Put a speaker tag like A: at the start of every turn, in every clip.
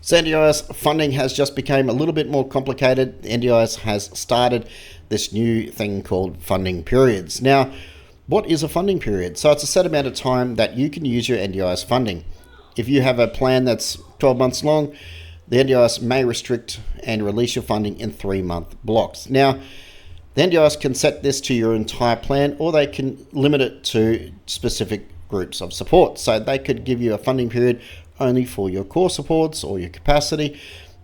A: So NDIS funding has just become a little bit more complicated. NDIS has started this new thing called funding periods. Now, what is a funding period? So it's a set amount of time that you can use your NDIS funding. If you have a plan that's 12 months long, the NDIS may restrict and release your funding in 3-month blocks. Now, the NDIS can set this to your entire plan, or they can limit it to specific groups of support. So they could give you a funding period only for your core supports or your capacity.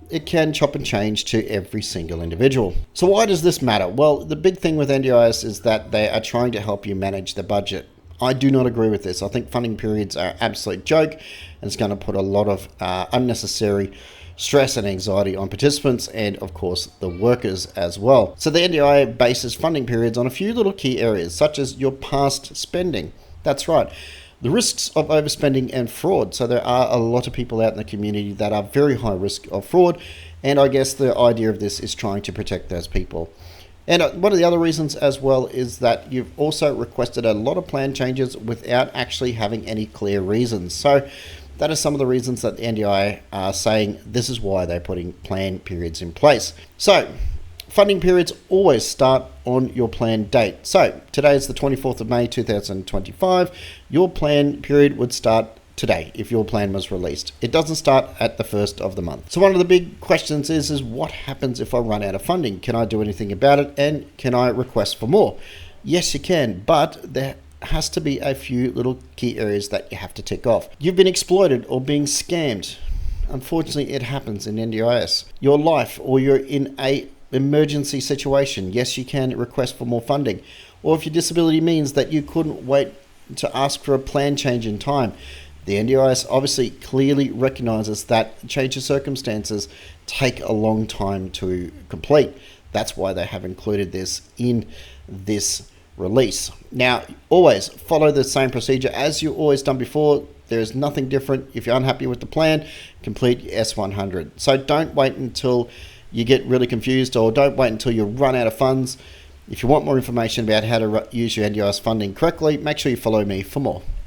A: It can chop and change to every single individual. So why does this matter? Well, the big thing with NDIS is that they are trying to help you manage the budget. I do not agree with this. I think funding periods are an absolute joke, and it's going to put a lot of unnecessary stress and anxiety on participants and, of course, the workers as well. So the NDIA bases funding periods on a few little key areas, such as your past spending. That's right. The risks of overspending and fraud. So there are a lot of people out in the community that are very high risk of fraud, and I guess the idea of this is trying to protect those people. And one of the other reasons as well is that you've also requested a lot of plan changes without actually having any clear reasons. So that is some of the reasons that the NDIA are saying this is why they're putting plan periods in place. So funding periods always start on your plan date. So today is the 24th of May 2025. Your plan period would start today if your plan was released. It doesn't start at the first of the month. So one of the big questions is what happens if I run out of funding? Can I do anything about it, and can I request for more? Yes, you can, but there has to be a few little key areas that you have to tick off. You've been exploited or being scammed. Unfortunately, it happens in NDIS. Your life, or you're in a emergency situation. Yes, you can request for more funding. Or if your disability means that you couldn't wait to ask for a plan change in time. The NDIS obviously clearly recognizes that change of circumstances take a long time to complete. That's why they have included this in this release. Now, always follow the same procedure as you always done before. There is nothing different. If you're unhappy with the plan, complete your S100. So don't wait until you get really confused, or don't wait until you run out of funds. If you want more information about how to use your NDIS funding correctly, make sure you follow me for more.